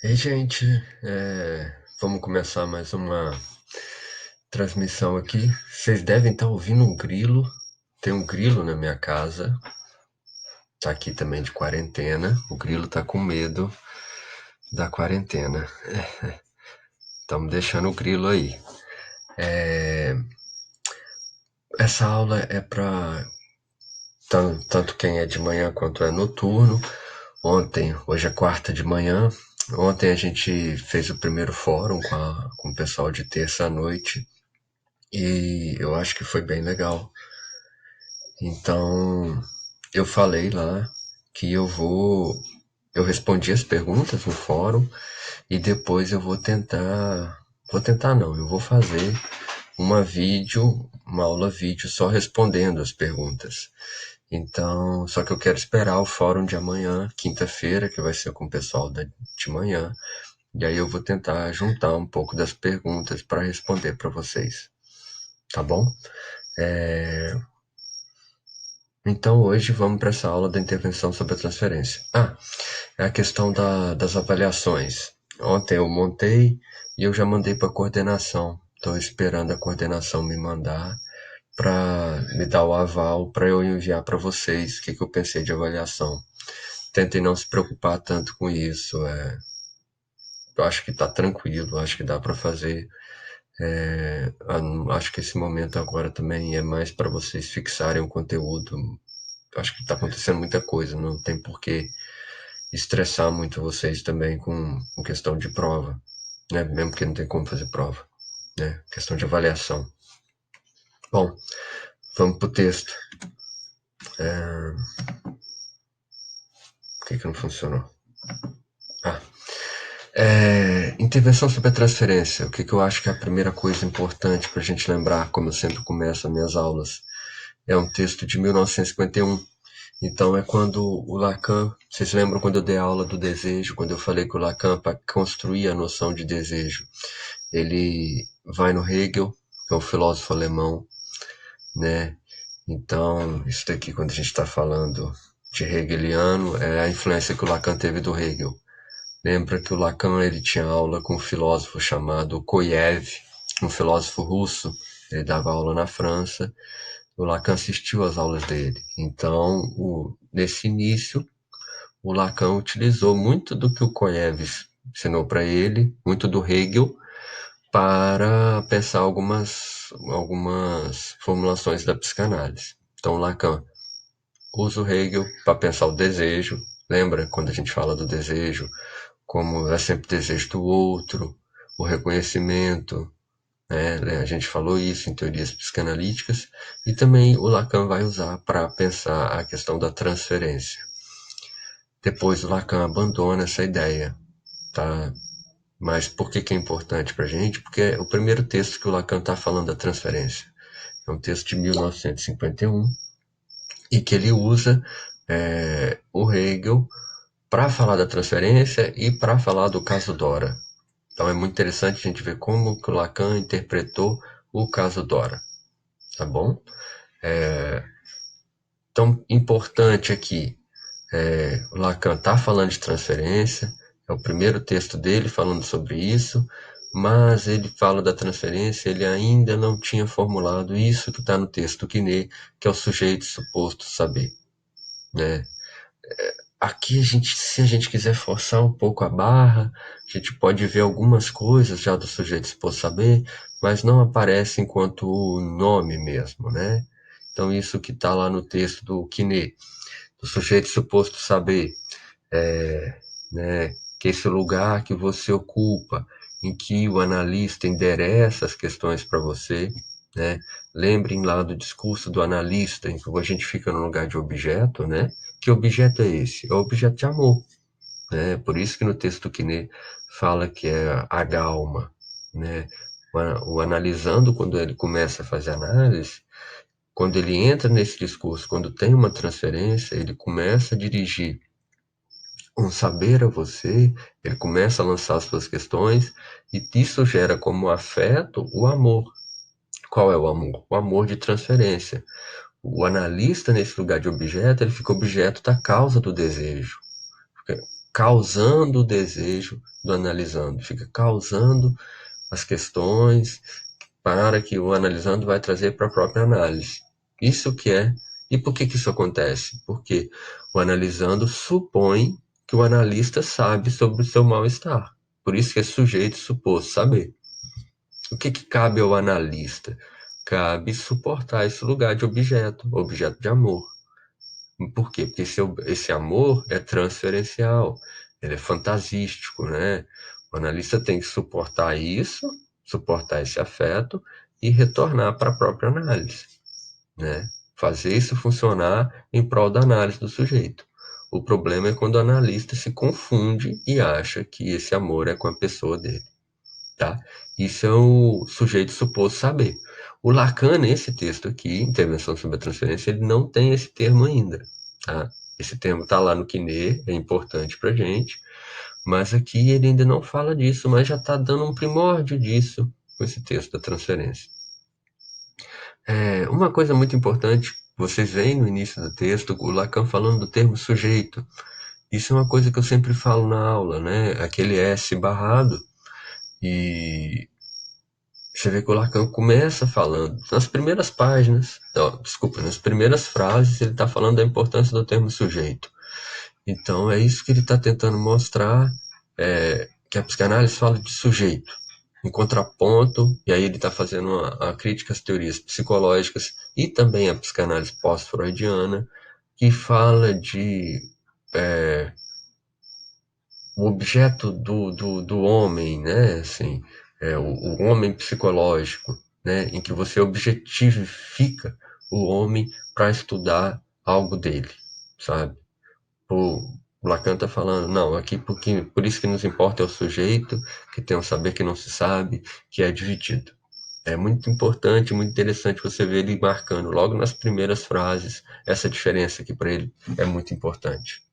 Ei, gente, vamos começar mais uma transmissão aqui. Vocês devem estar ouvindo um grilo. Tem um grilo na minha casa. Tá aqui também de quarentena. O grilo tá com medo da quarentena. Estamos deixando o grilo aí. Essa aula é para tanto quem é de manhã quanto é noturno. Hoje é quarta de manhã. Ontem a gente fez o primeiro fórum com o pessoal de terça à noite. E eu acho que foi bem legal. Então, eu falei lá que eu respondi as perguntas no fórum e depois eu vou tentar não, eu vou fazer uma aula vídeo só respondendo as perguntas. Então, só que eu quero esperar o fórum de amanhã, quinta-feira, que vai ser com o pessoal de manhã, e aí eu vou tentar juntar um pouco das perguntas para responder para vocês, tá bom? Então hoje vamos para essa aula da intervenção sobre a transferência. É a questão das avaliações. Ontem eu montei e eu já mandei para a coordenação. Estou esperando a coordenação me mandar para me dar o aval para eu enviar para vocês o que eu pensei de avaliação. Tentem não se preocupar tanto com isso. Eu acho que está tranquilo, acho que dá para fazer. Acho que esse momento agora também é mais para vocês fixarem o conteúdo. Acho que está acontecendo muita coisa, não tem por que estressar muito vocês também com questão de prova, né? Mesmo que não tem como fazer prova, né? Questão de avaliação. Bom, vamos pro texto. Por que não funcionou? Ah, intervenção sobre a transferência. O que eu acho que é a primeira coisa importante para a gente lembrar, como eu sempre começo as minhas aulas, é um texto de 1951. Então é quando o Lacan, vocês lembram quando eu dei a aula do desejo, quando eu falei que o Lacan, para construir a noção de desejo, ele vai no Hegel, que é um filósofo alemão, né? Então, isso daqui, quando a gente está falando de hegeliano, é a influência que o Lacan teve do Hegel. Lembra que o Lacan ele tinha aula com um filósofo chamado Koyev, um filósofo russo. Ele dava aula na França. O Lacan assistiu às aulas dele. Então, nesse início, o Lacan utilizou muito do que o Koyev ensinou para ele, muito do Hegel, para pensar algumas formulações da psicanálise. Então, Lacan usa o Hegel para pensar o desejo. Lembra quando a gente fala do desejo, como é sempre desejo do outro, o reconhecimento, né? A gente falou isso em teorias psicanalíticas, e também o Lacan vai usar para pensar a questão da transferência. Depois o Lacan abandona essa ideia, tá? Mas por que é importante para a gente? Porque é o primeiro texto que o Lacan está falando da transferência. É um texto de 1951 e que ele usa o Hegel para falar da transferência e para falar do caso Dora. Então é muito interessante a gente ver como que o Lacan interpretou o caso Dora, tá bom? Então, importante aqui, o Lacan está falando de transferência, é o primeiro texto dele falando sobre isso, mas ele fala da transferência, ele ainda não tinha formulado isso que está no texto do Quinet, que é o sujeito suposto saber, né? Aqui se a gente quiser forçar um pouco a barra, a gente pode ver algumas coisas já do sujeito suposto saber, mas não aparece enquanto o nome mesmo, né? Então isso que está lá no texto do Quinet, do sujeito suposto saber, né? Que esse lugar que você ocupa, em que o analista endereça as questões para você, né? Lembrem lá do discurso do analista, em que a gente fica no lugar de objeto, né? Que objeto é esse? É o objeto de amor, né? Por isso que no texto do Quinet fala que é a galma, né? O analisando, quando ele começa a fazer análise, quando ele entra nesse discurso, quando tem uma transferência, ele começa a dirigir um saber a você, ele começa a lançar as suas questões, e isso gera como afeto o amor. Qual é o amor? O amor de transferência. O analista, nesse lugar de objeto, ele fica objeto da causa do desejo. causando o desejo do analisando, fica causando as questões para que o analisando vai trazer para a própria análise. Isso que é. E por que isso acontece? Porque o analisando supõe que o analista sabe sobre o seu mal-estar. Por isso que é sujeito suposto saber. O que cabe ao analista? Cabe suportar esse lugar de objeto de amor. Por quê? Porque esse amor é transferencial, ele é fantasístico, né? O analista tem que suportar isso, suportar esse afeto e retornar para a própria análise, né? Fazer isso funcionar em prol da análise do sujeito. O problema é quando o analista se confunde e acha que esse amor é com a pessoa dele, tá? Isso é o sujeito suposto saber. O Lacan, nesse texto aqui, Intervenção sobre a Transferência, ele não tem esse termo ainda, tá? Esse termo está lá no Quiné, é importante para gente, mas aqui ele ainda não fala disso, mas já está dando um primórdio disso com esse texto da transferência. Uma coisa muito importante, vocês veem no início do texto o Lacan falando do termo sujeito. Isso é uma coisa que eu sempre falo na aula, né? Aquele S barrado, e você vê que o Lacan começa falando, nas primeiras páginas, desculpa, nas primeiras frases, ele está falando da importância do termo sujeito. Então, é isso que ele está tentando mostrar, que a psicanálise fala de sujeito, em contraponto, e aí ele está fazendo a crítica às teorias psicológicas e também à psicanálise pós-freudiana, que fala de o objeto do homem, né? Assim, o homem psicológico, né? Em que você objetifica o homem para estudar algo dele, sabe? O Lacan está falando, não, aqui por isso que nos importa é o sujeito, que tem um saber que não se sabe, que é dividido. É muito importante, muito interessante você ver ele marcando logo nas primeiras frases essa diferença que para ele é muito importante.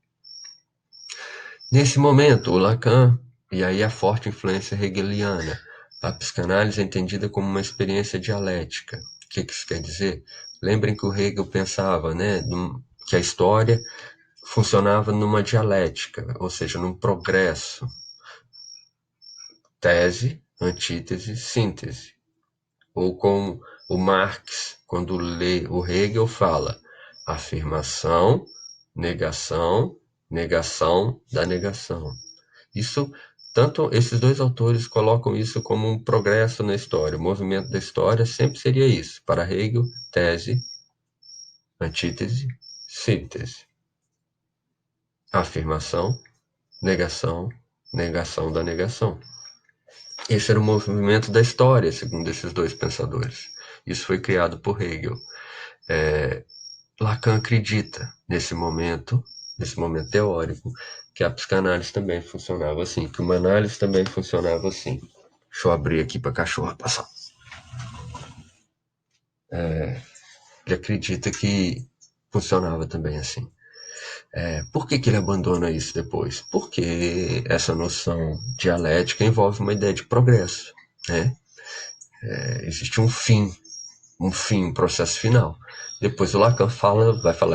Nesse momento, o Lacan, e aí a forte influência hegeliana, a psicanálise é entendida como uma experiência dialética. O que isso quer dizer? Lembrem que o Hegel pensava, né, que a história funcionava numa dialética, ou seja, num progresso. Tese, antítese, síntese. Ou como o Marx, quando lê o Hegel, fala afirmação, negação, negação da negação. Isso, tanto esses dois autores colocam isso como um progresso na história. O movimento da história sempre seria isso. Para Hegel, tese, antítese, síntese. Afirmação, negação, negação da negação. Esse era o movimento da história, segundo esses dois pensadores. Isso foi criado por Hegel. Lacan acredita nesse momento teórico, que a psicanálise também funcionava assim, que uma análise também funcionava assim. Deixa eu abrir aqui para a cachorra passar. Ele acredita que funcionava também assim. Por que ele abandona isso depois? Porque essa noção dialética envolve uma ideia de progresso, né? Existe um processo final. Depois o Lacan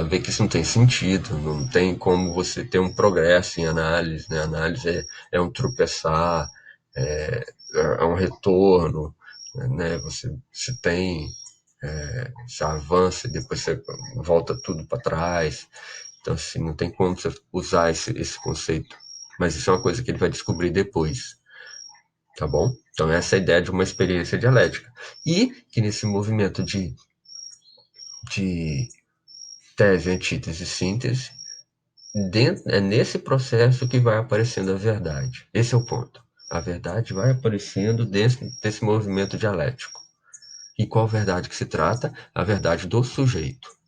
vê que isso não tem sentido, não tem como você ter um progresso em análise, né? A análise é um tropeçar, é um retorno, né? Você tem, você avança e depois você volta tudo para trás. Então, assim, não tem como você usar esse conceito. Mas isso é uma coisa que ele vai descobrir depois, tá bom? Então, essa é a ideia de uma experiência dialética. E que nesse movimento de tese, antítese e síntese, é nesse processo que vai aparecendo a verdade. Esse é o ponto. A verdade vai aparecendo desse movimento dialético. E qual verdade que se trata? A verdade do sujeito.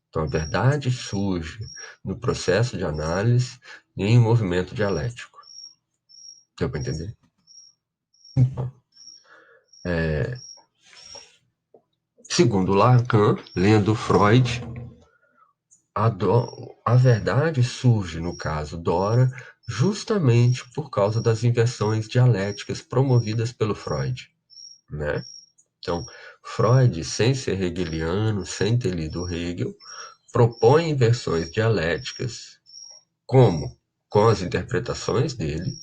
Então, a verdade surge no processo de análise e em movimento dialético. Deu para entender? Então, segundo Lacan, lendo Freud, a verdade surge, no caso Dora, justamente por causa das inversões dialéticas promovidas pelo Freud, né? Então, Freud, sem ser hegeliano, sem ter lido Hegel, propõe inversões dialéticas como com as interpretações dele,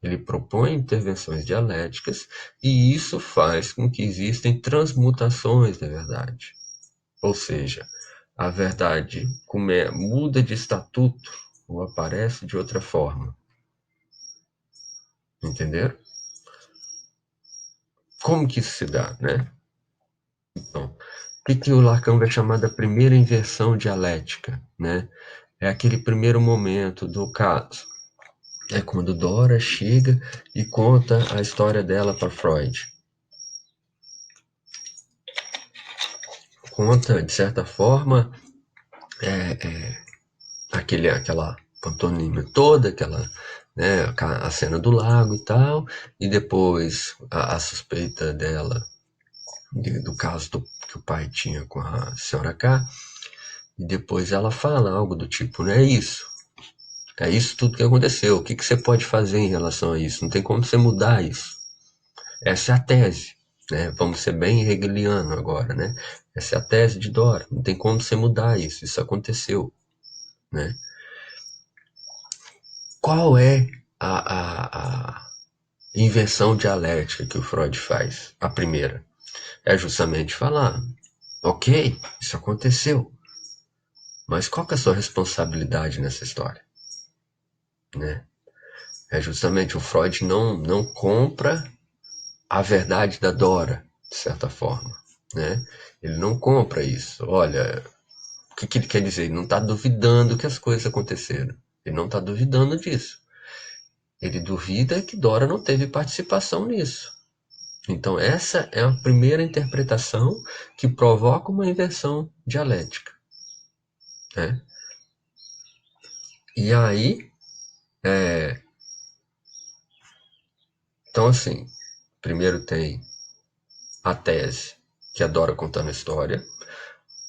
ele propõe intervenções dialéticas, e isso faz com que existem transmutações da verdade. Ou seja, a verdade muda de estatuto ou aparece de outra forma. Entenderam? Como que isso se dá, né? Então, o que o Lacan vai chamar da primeira inversão dialética, né? É aquele primeiro momento do caso. É quando Dora chega e conta a história dela para Freud. Conta, de certa forma, aquela pantomima toda, né, a cena do lago e tal, e depois a suspeita dela, do caso que o pai tinha com a senhora K, e depois ela fala algo do tipo, não é isso. É isso tudo que aconteceu. O que você pode fazer em relação a isso? Não tem como você mudar isso. Essa é a tese, né? Vamos ser bem hegeliano agora, né? Essa é a tese de Dora. Não tem como você mudar isso. Isso aconteceu, né? Qual é a inversão dialética que o Freud faz? A primeira é justamente falar, ok, isso aconteceu, mas qual que é a sua responsabilidade nessa história, né? É justamente o Freud não compra a verdade da Dora, de certa forma, né? Ele não compra isso. Olha, o que ele quer dizer? Ele não está duvidando que as coisas aconteceram. Ele não está duvidando disso. Ele duvida que Dora não teve participação nisso. Então, essa é a primeira interpretação que provoca uma inversão dialética, né? E aí, então assim, primeiro tem a tese, que é a Dora contando a história,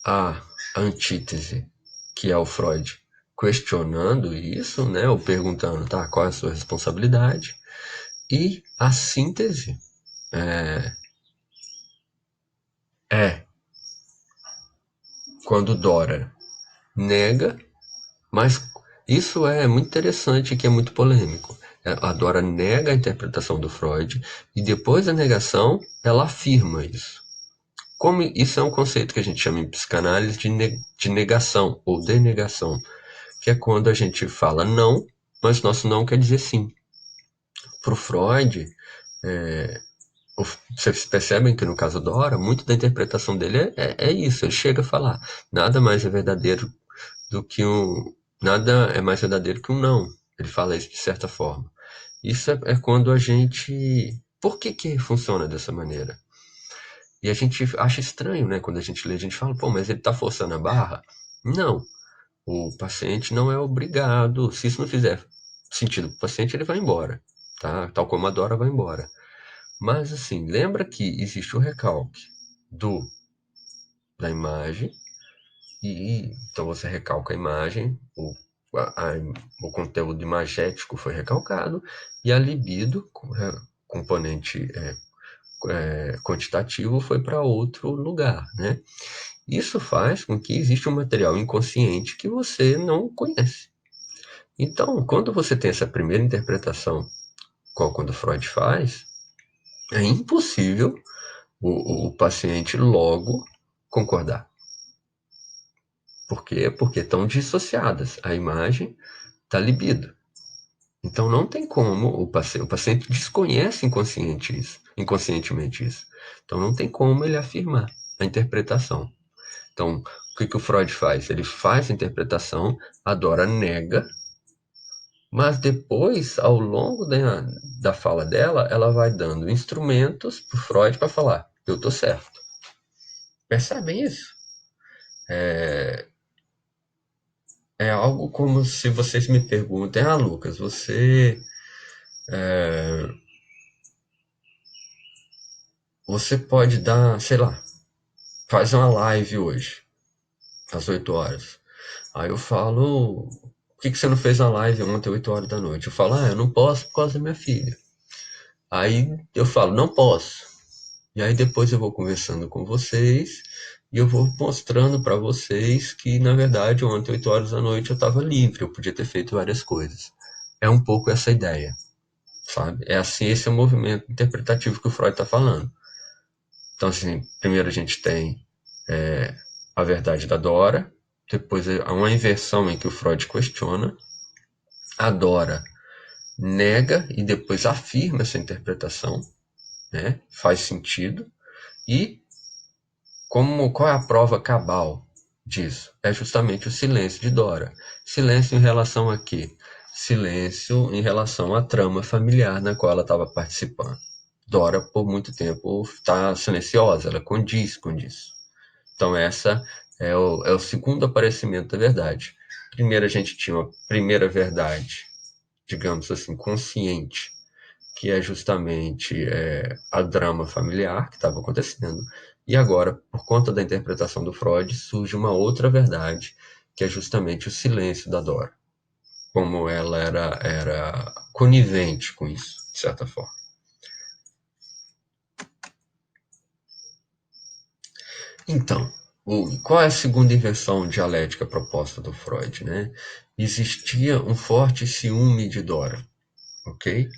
a antítese, que é o Freud questionando isso, né, ou perguntando, tá, qual é a sua responsabilidade, e a síntese é quando Dora nega, mas isso é muito interessante e que é muito polêmico. A Dora nega a interpretação do Freud e depois da negação ela afirma isso. Como isso é um conceito que a gente chama em psicanálise de negação ou denegação, que é quando a gente fala não, mas nosso não quer dizer sim. Para o Freud, vocês percebem que no caso Dora, muito da interpretação dele é isso, ele chega a falar, nada mais é verdadeiro do que nada é mais verdadeiro que um não. Ele fala isso de certa forma. Isso é quando a gente, por que funciona dessa maneira? E a gente acha estranho, né? Quando a gente lê, a gente fala, pô, mas ele está forçando a barra? Não. O paciente não é obrigado. Se isso não fizer sentido para o paciente, ele vai embora, tá? Tal como a Dora vai embora. Mas assim, lembra que existe o recalque do da imagem e então você recalca a imagem, o conteúdo imagético foi recalcado e a libido, componente quantitativo, foi para outro lugar, né? Isso faz com que exista um material inconsciente que você não conhece. Então, quando você tem essa primeira interpretação, quando Freud faz, é impossível o paciente logo concordar. Por quê? Porque estão dissociadas a imagem da libido. Então não tem como o paciente desconhece inconscientemente isso. Então não tem como ele afirmar a interpretação. Então, o que o Freud faz? Ele faz a interpretação, a Dora nega, mas depois, ao longo da fala dela, ela vai dando instrumentos para o Freud para falar, eu estou certo. Percebem isso? É algo como se vocês me perguntem, Lucas, você pode dar, sei lá, faz uma live hoje, às 8 horas. Aí eu falo, por que você não fez a live ontem, 8 horas da noite? Eu falo, eu não posso por causa da minha filha. Aí eu falo, não posso. E aí depois eu vou conversando com vocês e eu vou mostrando para vocês que, na verdade, ontem, 8 horas da noite, eu estava livre, eu podia ter feito várias coisas. É um pouco essa ideia, sabe? É assim, esse é o movimento interpretativo que o Freud está falando. Então, assim, primeiro a gente tem a verdade da Dora, depois há uma inversão em que o Freud questiona, a Dora nega e depois afirma essa interpretação, né? Faz sentido. E qual é a prova cabal disso? É justamente o silêncio de Dora. Silêncio em relação a quê? Silêncio em relação à trama familiar na qual ela estava participando. Dora, por muito tempo, está silenciosa, ela condiz com isso. Então, essa é o segundo aparecimento da verdade. Primeiro, a gente tinha uma primeira verdade, digamos assim, consciente, que é justamente a drama familiar que estava acontecendo. E agora, por conta da interpretação do Freud, surge uma outra verdade, que é justamente o silêncio da Dora, como ela era conivente com isso, de certa forma. Então, qual é a segunda inversão dialética proposta do Freud? Né? Existia um forte ciúme de Dora, ok?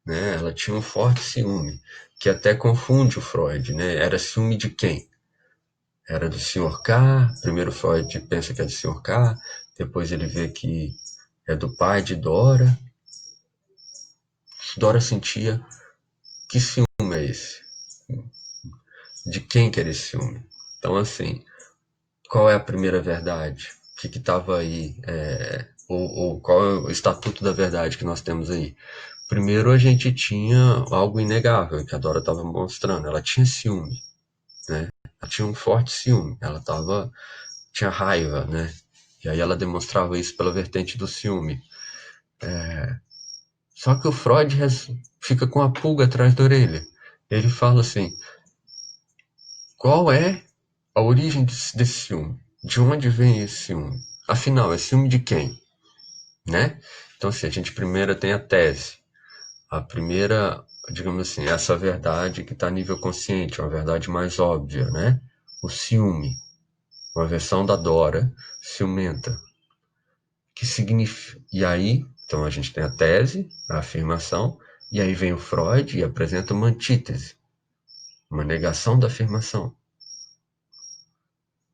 Né? Ela tinha um forte ciúme, que até confunde o Freud. Né? Era ciúme de quem? Era do Sr. K. Primeiro Freud pensa que é do Sr. K. Depois ele vê que é do pai de Dora. Dora sentia, que ciúme é esse? De quem que era esse ciúme? Então, assim, qual é a primeira verdade? O que estava aí? Ou qual é o estatuto da verdade que nós temos aí? Primeiro, a gente tinha algo inegável que a Dora estava mostrando. Ela tinha ciúme, né? Ela tinha um forte ciúme. Tinha raiva, né? E aí ela demonstrava isso pela vertente do ciúme. Só que o Freud fica com a pulga atrás da orelha. Ele fala assim: qual é a origem desse ciúme? De onde vem esse ciúme? Afinal, é ciúme de quem? Né? Então, assim, a gente primeiro tem a tese. A primeira, digamos assim, essa verdade que está a nível consciente, uma verdade mais óbvia, né? O ciúme, uma versão da Dora ciumenta. Que significa. E aí, então a gente tem a tese, a afirmação, e aí vem o Freud e apresenta uma antítese, uma negação da afirmação,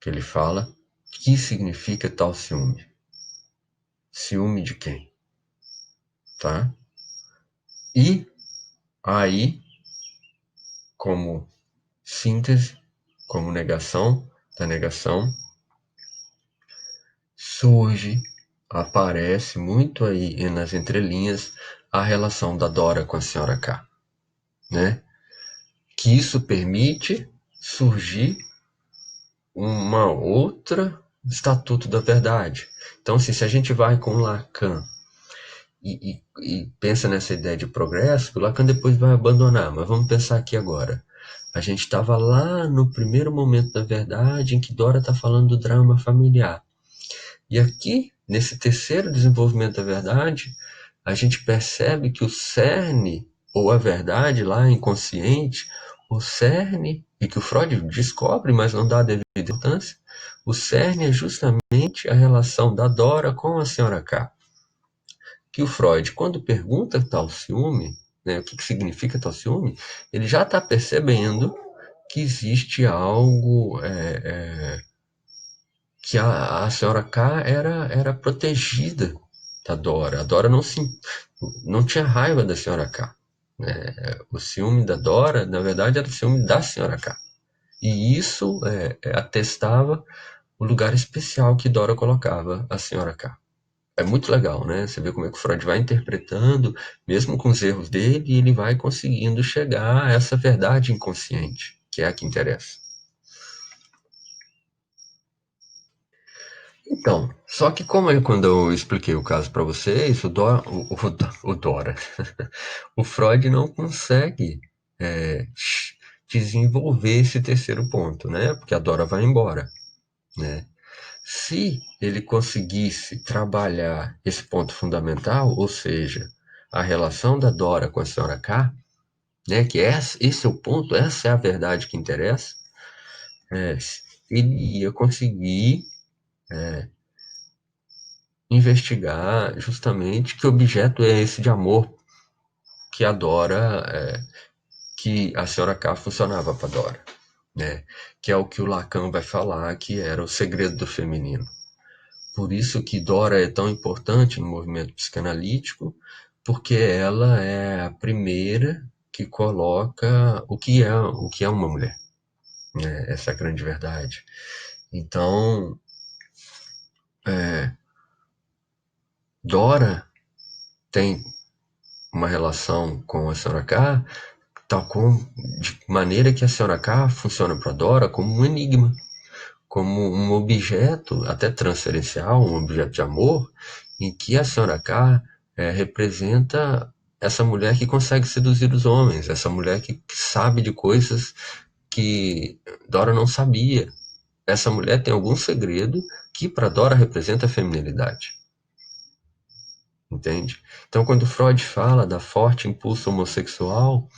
que ele fala que significa tal ciúme. Ciúme de quem? Tá? E aí, como síntese, como negação da negação, surge, aparece muito aí nas entrelinhas a relação da Dora com a senhora K, né? Que isso permite surgir uma outra estatuto da verdade. Então, assim, se a gente vai com Lacan e pensa nessa ideia de progresso, o Lacan depois vai abandonar, mas vamos pensar aqui agora. A gente estava lá no primeiro momento da verdade em que Dora está falando do drama familiar. E aqui, nesse terceiro desenvolvimento da verdade, a gente percebe que o cerne, ou a verdade lá inconsciente, o cerne, e que o Freud descobre, mas não dá a devida importância, o cerne é justamente a relação da Dora com a senhora K. Que o Freud, quando pergunta tal ciúme, né, o que significa tal ciúme, ele já está percebendo que existe algo que a senhora K era protegida da Dora. A Dora não tinha raiva da senhora K. Né? O ciúme da Dora, na verdade, era o ciúme da senhora K. E isso atestava o lugar especial que Dora colocava a senhora K. É muito legal, né? Você vê como é que o Freud vai interpretando, mesmo com os erros dele, e ele vai conseguindo chegar a essa verdade inconsciente, que é a que interessa. Então, só que como quando eu expliquei o caso para vocês, o Dora, o Freud não consegue é, desenvolver esse terceiro ponto, né? Porque a Dora vai embora, né? Se ele conseguisse trabalhar esse ponto fundamental, ou seja, a relação da Dora com a senhora K, né? Que esse é o ponto, essa é a verdade que interessa, é, ele ia conseguir investigar justamente que objeto é esse de amor que a Dora, que a senhora K funcionava para Dora, né? Que é o que o Lacan vai falar que era o segredo do feminino. Por isso que Dora é tão importante no movimento psicanalítico, porque ela é a primeira que coloca o que é uma mulher, né? Essa é a grande verdade. Então, Dora tem uma relação com a senhora K, tal como de maneira que a senhora K funciona para Dora como um enigma, como um objeto até transferencial, um objeto de amor, em que a senhora K representa essa mulher que consegue seduzir os homens, essa mulher que sabe de coisas que Dora não sabia. Essa mulher tem algum segredo que para Dora representa a feminilidade, entende? Então, quando Freud fala da forte impulso homossexual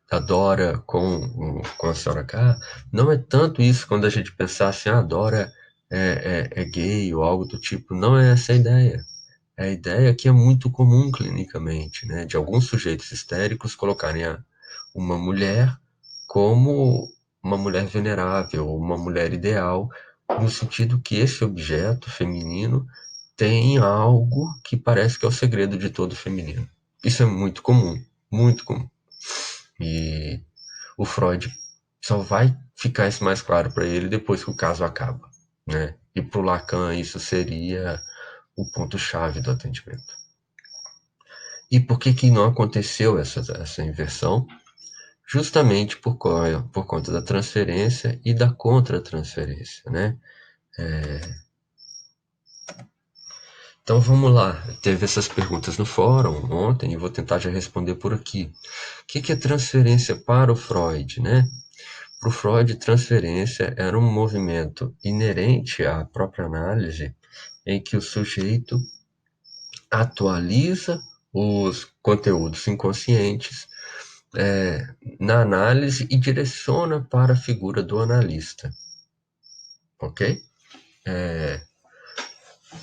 da Dora com a senhora K, não é tanto isso quando a gente pensar assim, a Dora é gay ou algo do tipo. Não é essa a ideia. É a ideia que é muito comum clinicamente, né? De alguns sujeitos histéricos colocarem uma mulher como uma mulher venerável, uma mulher ideal, no sentido que esse objeto feminino tem algo que parece que é o segredo de todo feminino. Isso é muito comum, muito comum. E o Freud só vai ficar isso mais claro para ele depois que o caso acaba, né? E para o Lacan isso seria o ponto-chave do atendimento. E por que que não aconteceu essa inversão? Justamente por conta da transferência e da contra-transferência, né? Então vamos lá, teve essas perguntas no fórum ontem e vou tentar já responder por aqui. O que é transferência para o Freud, né? Para o Freud, transferência era um movimento inerente à própria análise, em que o sujeito atualiza os conteúdos inconscientes na análise e direciona para a figura do analista, ok?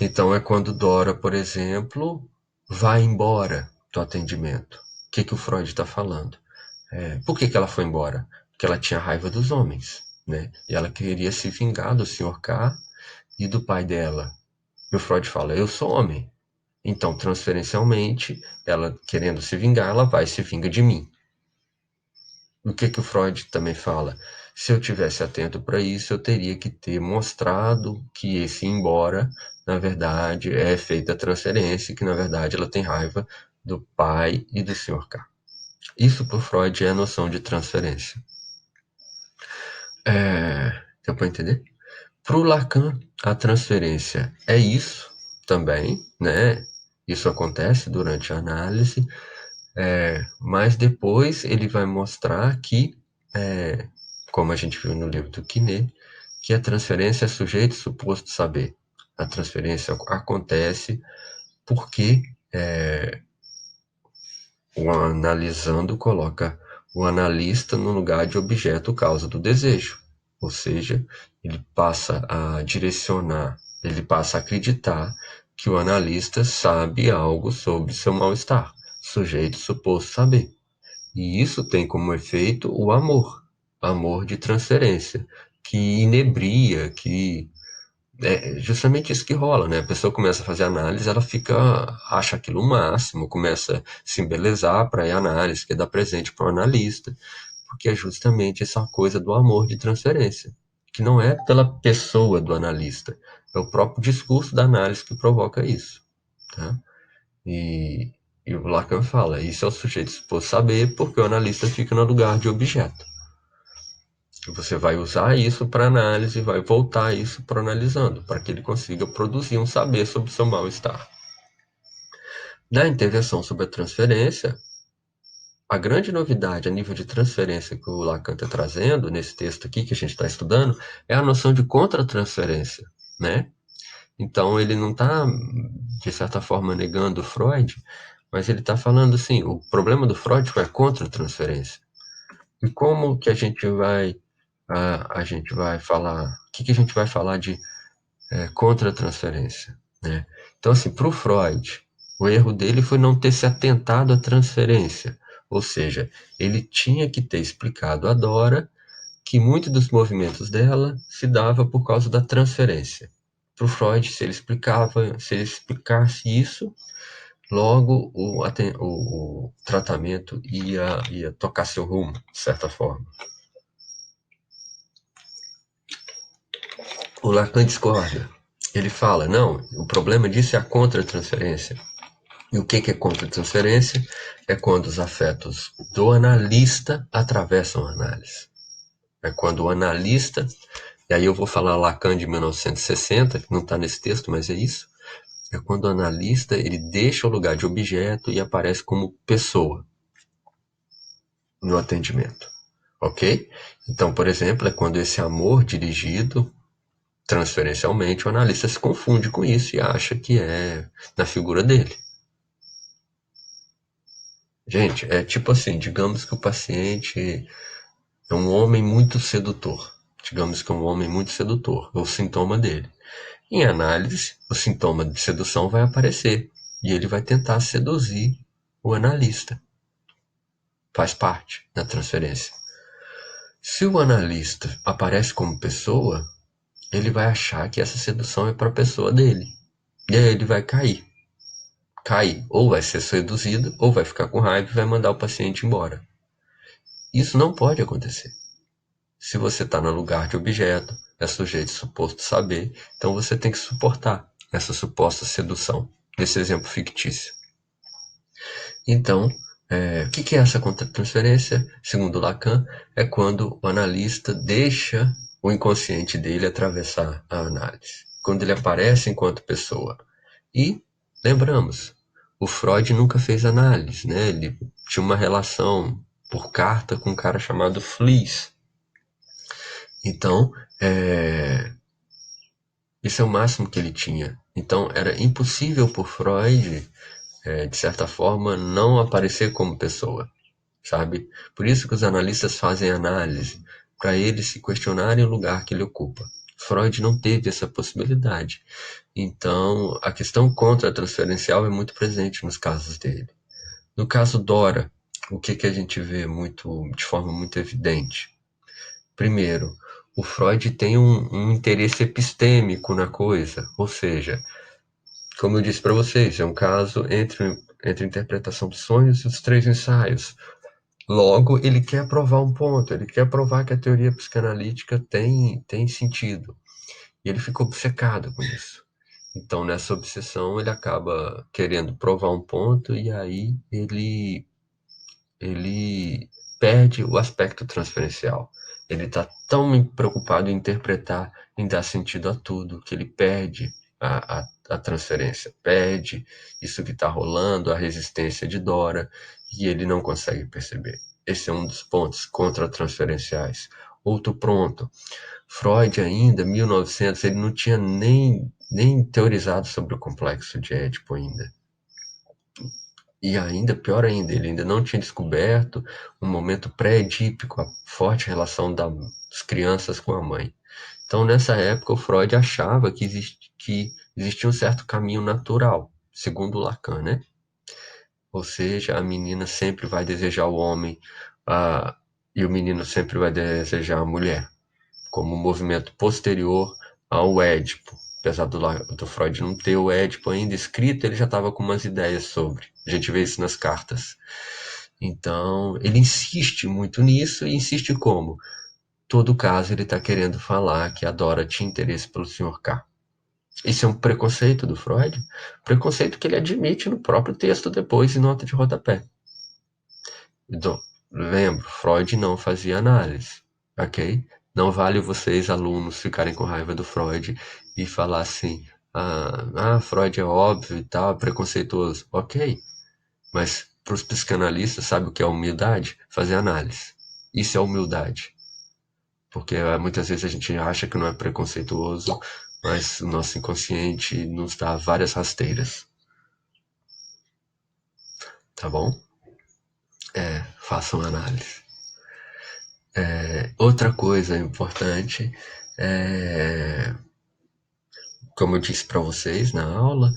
Então é quando Dora, por exemplo, vai embora do atendimento. O que o Freud está falando? Por que ela foi embora? Porque ela tinha raiva dos homens, né? E ela queria se vingar do Sr. K e do pai dela. E o Freud fala: eu sou homem. Então, transferencialmente, ela querendo se vingar, ela vai e se vinga de mim. O que o Freud também fala? Se eu tivesse atento para isso, eu teria que ter mostrado que esse embora, na verdade, é feita a transferência, que na verdade ela tem raiva do pai e do Sr. K. Isso para o Freud é a noção de transferência. Deu para entender? Para o Lacan, a transferência é isso também, né? Isso acontece durante a análise, mas depois ele vai mostrar que, como a gente viu no livro do Quinet, que a transferência é sujeito suposto saber. A transferência acontece porque o analisando coloca o analista no lugar de objeto causa do desejo. Ou seja, ele passa a direcionar, ele passa a acreditar que o analista sabe algo sobre seu mal-estar, sujeito suposto saber. E isso tem como efeito o amor de transferência, que inebria, que é justamente isso que rola, né? A pessoa começa a fazer análise, ela acha aquilo o máximo, começa a se embelezar para ir análise, quer dar presente para o analista, porque é justamente essa coisa do amor de transferência, que não é pela pessoa do analista, é o próprio discurso da análise que provoca isso, tá? E, e o Lacan fala, isso é o sujeito suposto saber, porque o analista fica no lugar de objeto. Você vai usar isso para análise, vai voltar isso para analisando, para que ele consiga produzir um saber sobre o seu mal-estar. Na intervenção sobre a transferência, a grande novidade a nível de transferência que o Lacan está trazendo nesse texto aqui que a gente está estudando é a noção de contra-transferência, né? Então ele não está, de certa forma, negando o Freud, mas ele está falando assim, o problema do Freud foi a contra-transferência. E como que a gente vai falar, o que a gente vai falar de contra-transferência? né? Então, assim, para o Freud, o erro dele foi não ter se atentado à transferência. Ou seja, ele tinha que ter explicado a Dora que muitos dos movimentos dela se dava por causa da transferência. Para o Freud, se ele explicasse isso, logo o tratamento ia tocar seu rumo, de certa forma. O Lacan discorda. Ele fala, não, o problema disso é a contratransferência. E o que é contratransferência? É quando os afetos do analista atravessam a análise. É quando o analista, e aí eu vou falar Lacan de 1960, que não está nesse texto, mas é isso, é quando o analista ele deixa o lugar de objeto e aparece como pessoa no atendimento, ok? Então, por exemplo, é quando esse amor dirigido transferencialmente, o analista se confunde com isso e acha que é na figura dele. Gente, é tipo assim, digamos que o paciente é um homem muito sedutor. Digamos que é um homem muito sedutor, é o sintoma dele. Em análise, o sintoma de sedução vai aparecer e ele vai tentar seduzir o analista. Faz parte da transferência. Se o analista aparece como pessoa, ele vai achar que essa sedução é para a pessoa dele. E aí ele vai cair. Ou vai ser seduzido, ou vai ficar com raiva e vai mandar o paciente embora. Isso não pode acontecer. Se você está no lugar de objeto, é sujeito suposto saber, então você tem que suportar essa suposta sedução, nesse exemplo fictício. Então, o que é essa contratransferência? Segundo Lacan, é quando o analista deixa o inconsciente dele atravessar a análise. Quando ele aparece enquanto pessoa. E, lembramos, o Freud nunca fez análise, né? Ele tinha uma relação por carta com um cara chamado Fliess. Então, isso é o máximo que ele tinha. Então, era impossível por Freud, de certa forma, não aparecer como pessoa, sabe? Por isso que os analistas fazem análise, para eles se questionarem o lugar que ele ocupa. Freud não teve essa possibilidade. Então, a questão contra-transferencial é muito presente nos casos dele. No caso Dora, o que a gente vê de forma muito evidente? Primeiro, o Freud tem um interesse epistêmico na coisa, ou seja, como eu disse para vocês, é um caso entre a interpretação dos sonhos e os três ensaios. Logo, ele quer provar um ponto, ele quer provar que a teoria psicanalítica tem sentido. E ele fica obcecado com isso. Então, nessa obsessão, ele acaba querendo provar um ponto e aí ele perde o aspecto transferencial. Ele está tão preocupado em interpretar, em dar sentido a tudo, que ele perde a transferência, perde isso que está rolando, a resistência de Dora, e ele não consegue perceber. Esse é um dos pontos contra-transferenciais. Outro pronto. Freud ainda, 1900, ele não tinha nem teorizado sobre o complexo de Édipo ainda. E ainda, pior ainda, ele ainda não tinha descoberto um momento pré-edípico, a forte relação das crianças com a mãe. Então, nessa época, o Freud achava que existia um certo caminho natural, segundo Lacan, né? Ou seja, a menina sempre vai desejar o homem e o menino sempre vai desejar a mulher, como um movimento posterior ao Édipo. Apesar do Freud não ter o Édipo ainda escrito, ele já estava com umas ideias sobre. A gente vê isso nas cartas. Então, ele insiste muito nisso e insiste como? Todo caso ele está querendo falar que a Dora tinha interesse pelo Sr. K. Isso é um preconceito do Freud, preconceito que ele admite no próprio texto depois em nota de rodapé. Então, lembro, Freud não fazia análise, ok? Não vale vocês, alunos, ficarem com raiva do Freud e falar assim, Freud é óbvio e tal, é preconceituoso. Ok, mas para os psicanalistas, sabe o que é humildade? Fazer análise. Isso é humildade. Porque muitas vezes a gente acha que não é preconceituoso, mas o nosso inconsciente nos dá várias rasteiras. Tá bom? Façam análise. Outra coisa importante é como eu disse para vocês na aula,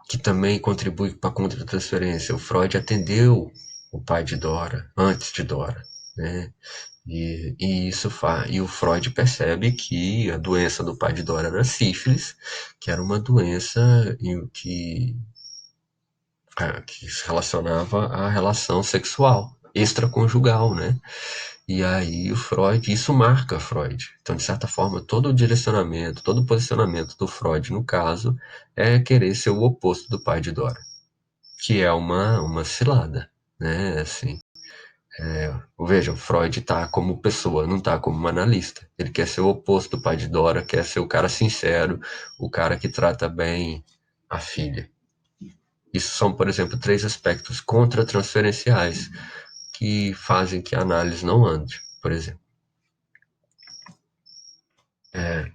que também contribui para a contra-transferência. O Freud atendeu o pai de Dora, antes de Dora, né? E o Freud percebe que a doença do pai de Dora era sífilis, que era uma doença que se relacionava à relação sexual extraconjugal, né? E aí o Freud, isso marca Freud. Então, de certa forma, todo o direcionamento, todo o posicionamento do Freud, no caso, é querer ser o oposto do pai de Dora, que é uma cilada, né? Assim, veja, o Freud tá como pessoa, não tá como um analista. Ele quer ser o oposto do pai de Dora, quer ser o cara sincero, o cara que trata bem a filha. Isso são, por exemplo, três aspectos contra-transferenciais que fazem que a análise não ande, por exemplo. É,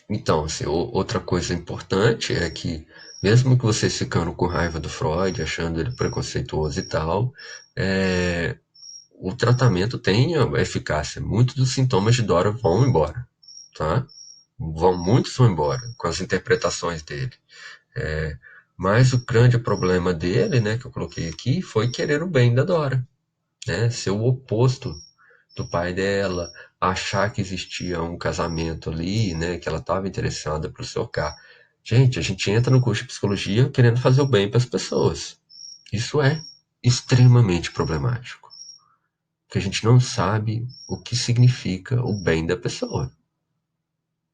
então, assim, outra coisa importante é que, mesmo que vocês ficando com raiva do Freud, achando ele preconceituoso e tal, é, o tratamento tem eficácia. Muitos dos sintomas de Dora vão embora, tá? Muitos vão embora com as interpretações dele. É, mas o grande problema dele, né, que eu coloquei aqui, foi querer o bem da Dora, né? Ser o oposto do pai dela, achar que existia um casamento ali, né, que ela estava interessada pelo seu K. Gente, a gente entra no curso de psicologia querendo fazer o bem para as pessoas. Isso é extremamente problemático, porque a gente não sabe o que significa o bem da pessoa.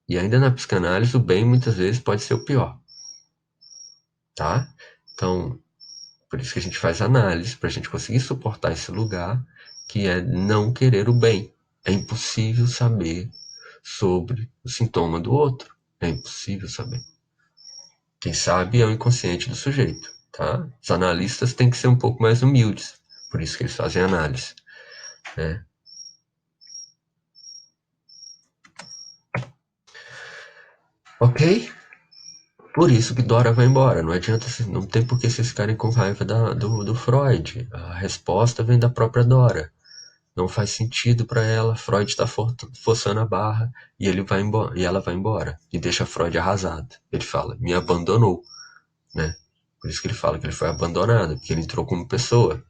E ainda na psicanálise, o bem muitas vezes pode ser o pior, tá? Então, por isso que a gente faz análise, para a gente conseguir suportar esse lugar, que é não querer o bem. É impossível saber sobre o sintoma do outro. É impossível saber. Quem sabe é o inconsciente do sujeito, tá? Os analistas têm que ser um pouco mais humildes, por isso que eles fazem análise, né? Ok? Por isso que Dora vai embora. Não adianta, não tem por que vocês ficarem com raiva do Freud. A resposta vem da própria Dora. Não faz sentido para ela. Freud está forçando a barra e ele vai embora, e ela vai embora e deixa Freud arrasado. Ele fala, me abandonou, né? Por isso que ele fala que ele foi abandonado, porque ele entrou como pessoa.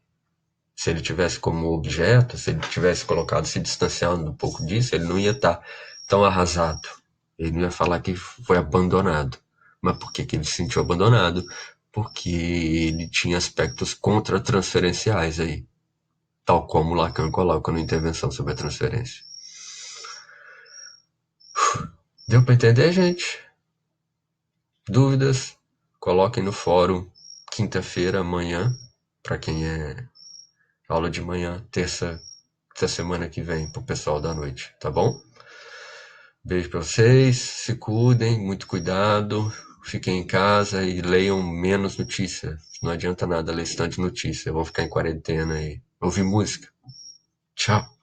Se ele tivesse como objeto, se ele tivesse colocado se distanciando um pouco disso, ele não ia estar tão arrasado. Ele não ia falar que foi abandonado. Mas por que, que ele se sentiu abandonado? Porque ele tinha aspectos contra-transferenciais aí, tal como Lacan coloca na intervenção sobre a transferência. Deu para entender, gente? Dúvidas? Coloquem no fórum quinta-feira, amanhã, para quem é aula de manhã, terça da semana que vem, pro pessoal da noite, tá bom? Beijo para vocês, se cuidem, muito cuidado, fiquem em casa e leiam menos notícia. Não adianta nada ler esse tanto de notícia, eu vou ficar em quarentena e ouvir música. Tchau.